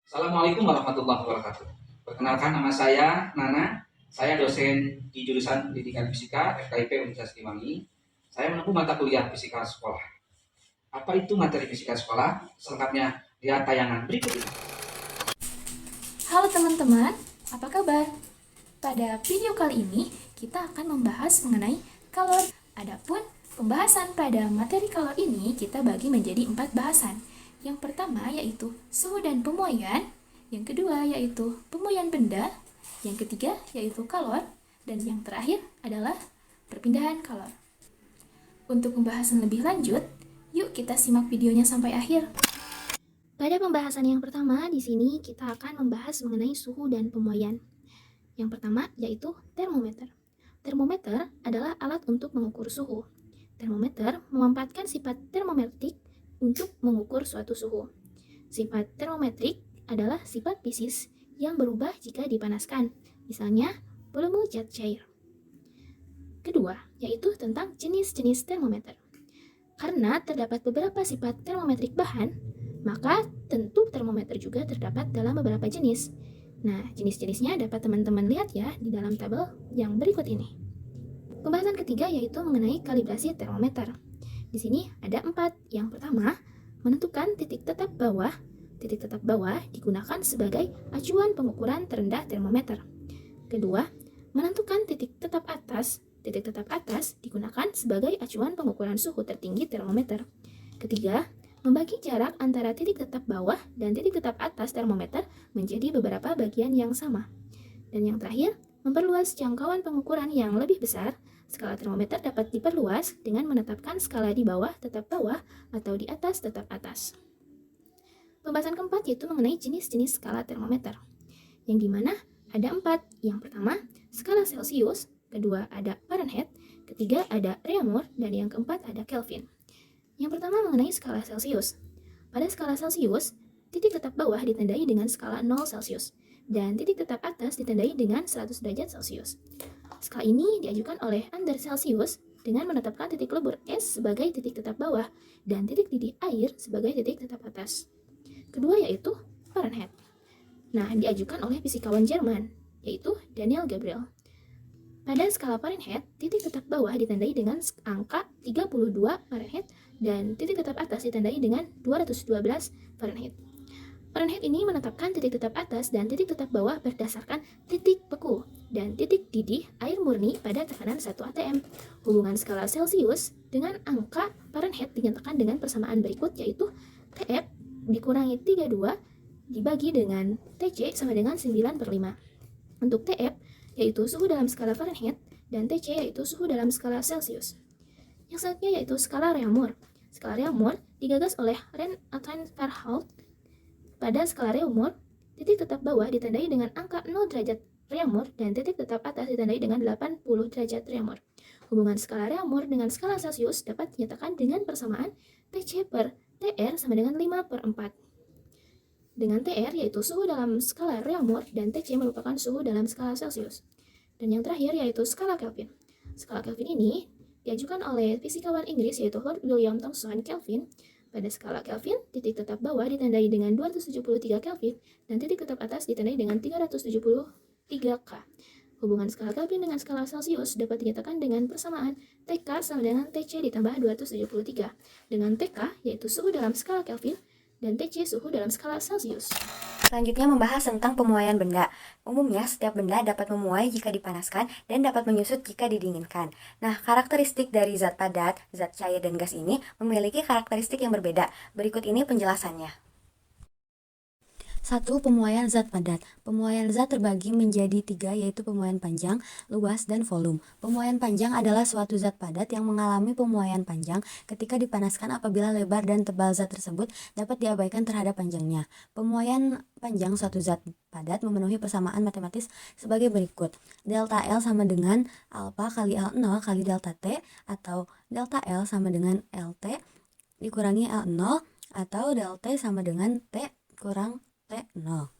Assalamualaikum warahmatullahi wabarakatuh. Perkenalkan, nama saya Nana. Saya dosen di jurusan Pendidikan Fisika FKIP Universitas Liwangi. Saya menempuh mata kuliah fisika sekolah. Apa itu materi fisika sekolah? Selengkapnya lihat tayangan berikut ini. Halo teman-teman, apa kabar? Pada video kali ini, kita akan membahas mengenai kalor. Adapun pembahasan pada materi kalor ini kita bagi menjadi 4 bahasan. Yang pertama yaitu suhu dan pemuaian, yang kedua yaitu pemuaian benda, yang ketiga yaitu kalor, dan yang terakhir adalah perpindahan kalor. Untuk pembahasan lebih lanjut, yuk kita simak videonya sampai akhir. Pada pembahasan yang pertama, di sini kita akan membahas mengenai suhu dan pemuaian. Yang pertama yaitu termometer. Termometer adalah alat untuk mengukur suhu. Termometer memanfaatkan sifat termometrik untuk mengukur suatu suhu. Sifat termometrik adalah sifat fisis yang berubah jika dipanaskan, misalnya volume zat cair. Kedua, yaitu tentang jenis-jenis termometer. Karena terdapat beberapa sifat termometrik bahan, maka tentu termometer juga terdapat dalam beberapa jenis. Nah, jenis-jenisnya dapat teman-teman lihat ya di dalam tabel yang berikut ini. Pembahasan ketiga yaitu mengenai kalibrasi termometer. Di sini ada 4. Yang pertama, menentukan titik tetap bawah. Titik tetap bawah digunakan sebagai acuan pengukuran terendah termometer. Kedua, menentukan titik tetap atas. Titik tetap atas digunakan sebagai acuan pengukuran suhu tertinggi termometer. Ketiga, membagi jarak antara titik tetap bawah dan titik tetap atas termometer menjadi beberapa bagian yang sama. Dan yang terakhir, memperluas jangkauan pengukuran yang lebih besar. Skala termometer dapat diperluas dengan menetapkan skala di bawah tetap bawah atau di atas tetap atas. Pembahasan keempat yaitu mengenai jenis-jenis skala termometer, yang dimana ada 4. Yang pertama, skala Celcius, kedua ada Fahrenheit, ketiga ada Reaumur, dan yang keempat ada Kelvin. Yang pertama mengenai skala Celcius. Pada skala Celcius, titik tetap bawah ditandai dengan skala 0 Celcius, dan titik tetap atas ditandai dengan 100 derajat Celcius. Skala ini diajukan oleh Anders Celsius dengan menetapkan titik lebur es sebagai titik tetap bawah dan titik didih air sebagai titik tetap atas. Kedua yaitu Fahrenheit. Nah, diajukan oleh fisikawan Jerman, yaitu Daniel Gabriel. Pada skala Fahrenheit, titik tetap bawah ditandai dengan angka 32 Fahrenheit dan titik tetap atas ditandai dengan 212 Fahrenheit. Fahrenheit ini menetapkan titik tetap atas dan titik tetap bawah berdasarkan titik beku dan titik didih air murni pada tekanan 1 atm. Hubungan skala Celcius dengan angka Fahrenheit dinyatakan dengan persamaan berikut, yaitu TF dikurangi 32 dibagi dengan TC sama dengan 9/5. Untuk TF yaitu suhu dalam skala Fahrenheit dan TC yaitu suhu dalam skala Celcius. Yang selanjutnya yaitu skala Reaumur. Skala Reaumur digagas oleh Antoine Verhaert. Pada skala Reaumur, titik tetap bawah ditandai dengan angka 0 derajat Reaumur dan titik tetap atas ditandai dengan 80 derajat Reaumur. Hubungan skala Reaumur dengan skala Celcius dapat dinyatakan dengan persamaan TC per TR sama dengan 5/4. Dengan TR yaitu suhu dalam skala Reaumur dan TC merupakan suhu dalam skala Celcius. Dan yang terakhir yaitu skala Kelvin. Skala Kelvin ini diajukan oleh fisikawan Inggris yaitu Lord William Thomson Kelvin. Pada skala Kelvin, titik tetap bawah ditandai dengan 273 Kelvin dan titik tetap atas ditandai dengan 373 K. Hubungan skala Kelvin dengan skala Celcius dapat dinyatakan dengan persamaan TK sama dengan TC ditambah 273, dengan TK yaitu suhu dalam skala Kelvin dan TC suhu dalam skala Celcius. Selanjutnya membahas tentang pemuaian benda. Umumnya setiap benda dapat memuai jika dipanaskan dan dapat menyusut jika didinginkan. Nah, karakteristik dari zat padat, zat cair, dan gas ini memiliki karakteristik yang berbeda. Berikut ini penjelasannya. 1. Pemuaian zat padat. Pemuaian zat terbagi menjadi 3, yaitu pemuaian panjang, luas, dan volume. Pemuaian panjang adalah suatu zat padat yang mengalami pemuaian panjang ketika dipanaskan apabila lebar dan tebal zat tersebut dapat diabaikan terhadap panjangnya. Pemuaian panjang suatu zat padat memenuhi persamaan matematis sebagai berikut. Delta L sama dengan alpha kali L0 kali delta T, atau delta L sama dengan LT dikurangi L0, atau delta T sama dengan T kurang T0.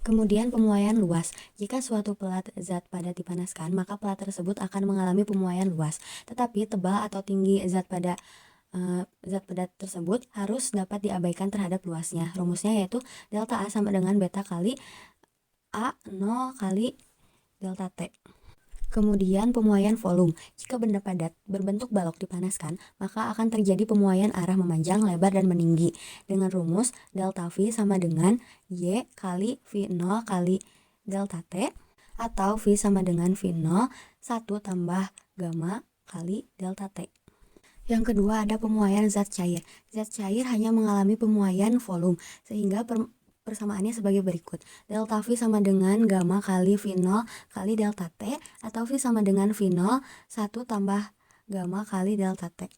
Kemudian pemuaian luas. Jika suatu pelat zat padat dipanaskan, maka pelat tersebut akan mengalami pemuaian luas. Tetapi tebal atau tinggi zat pada zat padat tersebut harus dapat diabaikan terhadap luasnya. Rumusnya yaitu delta A sama dengan beta kali A 0 kali delta T. Kemudian pemuaian volume. Jika benda padat berbentuk balok dipanaskan, maka akan terjadi pemuaian arah memanjang, lebar, dan meninggi. Dengan rumus delta V sama dengan Y kali V0 kali delta T, atau V sama dengan V0 1 tambah gamma kali delta T. Yang kedua ada pemuaian zat cair. Zat cair hanya mengalami pemuaian volume, sehingga persamaannya sebagai berikut. Delta V sama dengan gamma kali V0 kali delta T, atau V sama dengan V0 1 tambah gamma kali delta T.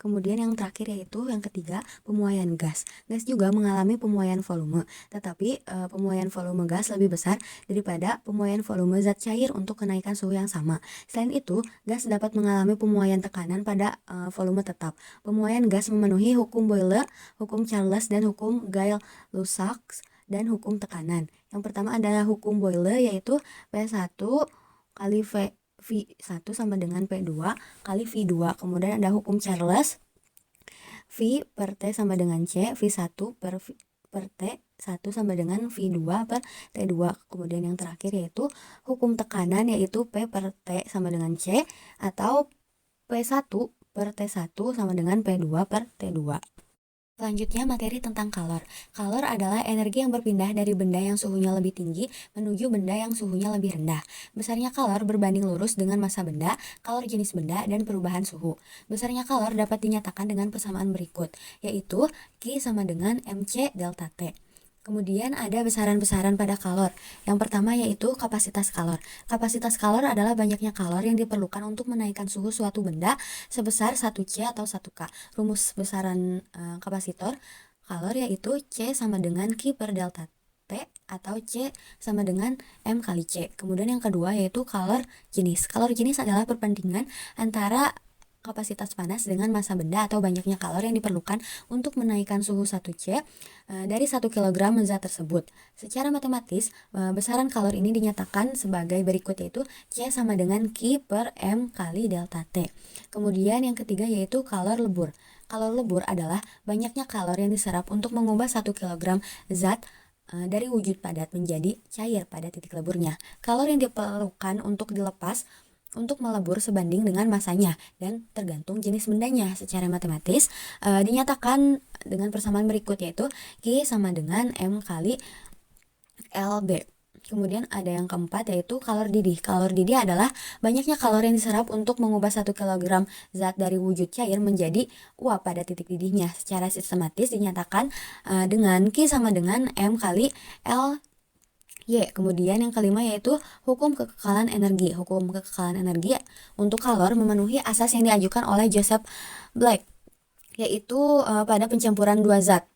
Kemudian yang terakhir yaitu yang ketiga, pemuaian gas. Gas juga mengalami pemuaian volume, tetapi pemuaian volume gas lebih besar daripada pemuaian volume zat cair untuk kenaikan suhu yang sama. Selain itu, gas dapat mengalami pemuaian tekanan pada volume tetap. Pemuaian gas memenuhi hukum Boyle, hukum Charles, dan hukum Gay-Lussac, dan hukum tekanan. Yang pertama adalah hukum Boyle, yaitu P1 kali V1 sama dengan P2 kali V2. Kemudian ada hukum Charles, V per T sama dengan C, V1 per T 1 sama dengan V2 per T2. Kemudian yang terakhir yaitu hukum tekanan, yaitu P per T sama dengan C, atau P1 per T1 sama dengan P2 per T2. Selanjutnya materi tentang kalor. Kalor adalah energi yang berpindah dari benda yang suhunya lebih tinggi menuju benda yang suhunya lebih rendah. Besarnya kalor berbanding lurus dengan massa benda, kalor jenis benda, dan perubahan suhu. Besarnya kalor dapat dinyatakan dengan persamaan berikut, yaitu Q sama dengan mc delta T. Kemudian ada besaran-besaran pada kalor. Yang pertama yaitu kapasitas kalor. Kapasitas kalor adalah banyaknya kalor yang diperlukan untuk menaikkan suhu suatu benda sebesar 1C atau 1K. Rumus besaran kapasitor kalor yaitu C sama dengan Q per delta T, atau C sama dengan M kali C. Kemudian yang kedua yaitu kalor jenis. Kalor jenis adalah perbandingan antara kapasitas panas dengan massa benda atau banyaknya kalor yang diperlukan untuk menaikkan suhu 1C dari 1 kg zat tersebut. Secara matematis, besaran kalor ini dinyatakan sebagai berikut, yaitu C sama dengan Q per M kali delta T. Kemudian yang ketiga yaitu kalor lebur. Kalor lebur adalah banyaknya kalor yang diserap untuk mengubah 1 kg zat dari wujud padat menjadi cair pada titik leburnya. Kalor yang diperlukan untuk dilepas untuk melebur sebanding dengan masanya dan tergantung jenis bendanya. Secara matematis dinyatakan dengan persamaan berikut, yaitu Q sama dengan M kali LB. Kemudian ada yang keempat yaitu kalor didih. Kalor didih adalah banyaknya kalor yang diserap untuk mengubah 1 kg zat dari wujud cair menjadi uap pada titik didihnya. Secara sistematis dinyatakan dengan Q sama dengan M kali L Y. Kemudian yang kelima yaitu hukum kekekalan energi. Hukum kekekalan energi untuk kalor memenuhi asas yang diajukan oleh Joseph Black, yaitu pada pencampuran dua zat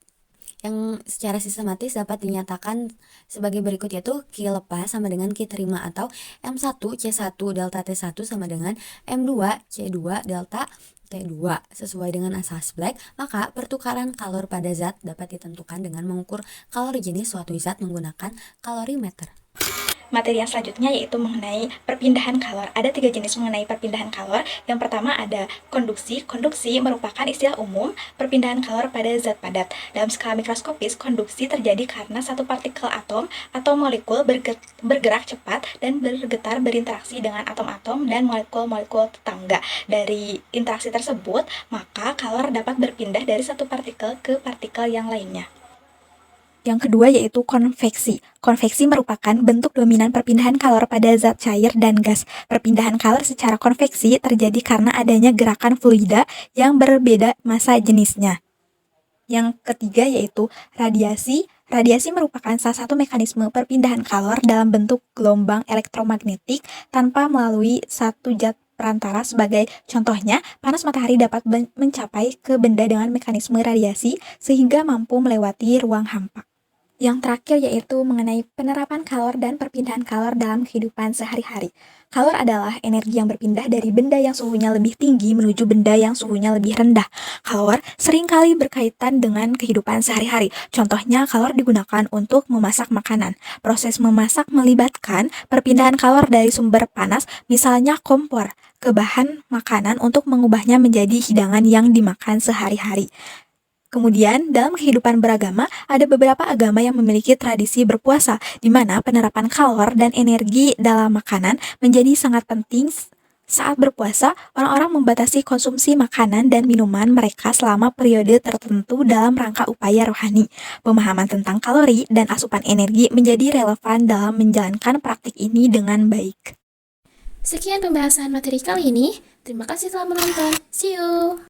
yang secara sistematis dapat dinyatakan sebagai berikut, yaitu Q lepas sama dengan Q terima, atau M1C1 delta T1 sama dengan M2C2 delta T2. Sesuai dengan asas Black, maka pertukaran kalor pada zat dapat ditentukan dengan mengukur kalori jenis suatu zat menggunakan kalorimeter. Materi yang selanjutnya yaitu mengenai perpindahan kalor. Ada 3 jenis mengenai perpindahan kalor. Yang pertama ada konduksi. Konduksi merupakan istilah umum perpindahan kalor pada zat padat. Dalam skala mikroskopis, konduksi terjadi karena satu partikel atom atau molekul bergerak cepat dan bergetar berinteraksi dengan atom-atom dan molekul-molekul tetangga. Dari interaksi tersebut, maka kalor dapat berpindah dari satu partikel ke partikel yang lainnya. Yang kedua yaitu konveksi. Konveksi merupakan bentuk dominan perpindahan kalor pada zat cair dan gas. Perpindahan kalor secara konveksi terjadi karena adanya gerakan fluida yang berbeda massa jenisnya. Yang ketiga yaitu radiasi. Radiasi merupakan salah satu mekanisme perpindahan kalor dalam bentuk gelombang elektromagnetik tanpa melalui satu zat perantara. Sebagai contohnya, panas matahari dapat mencapai ke benda dengan mekanisme radiasi sehingga mampu melewati ruang hampa. Yang terakhir yaitu mengenai penerapan kalor dan perpindahan kalor dalam kehidupan sehari-hari. Kalor adalah energi yang berpindah dari benda yang suhunya lebih tinggi menuju benda yang suhunya lebih rendah. Kalor seringkali berkaitan dengan kehidupan sehari-hari. Contohnya, kalor digunakan untuk memasak makanan. Proses memasak melibatkan perpindahan kalor dari sumber panas, misalnya kompor, ke bahan makanan untuk mengubahnya menjadi hidangan yang dimakan sehari-hari. Kemudian, dalam kehidupan beragama, ada beberapa agama yang memiliki tradisi berpuasa, di mana penerapan kalor dan energi dalam makanan menjadi sangat penting. Saat berpuasa, orang-orang membatasi konsumsi makanan dan minuman mereka selama periode tertentu dalam rangka upaya rohani. Pemahaman tentang kalori dan asupan energi menjadi relevan dalam menjalankan praktik ini dengan baik. Sekian pembahasan materi kali ini. Terima kasih telah menonton. See you!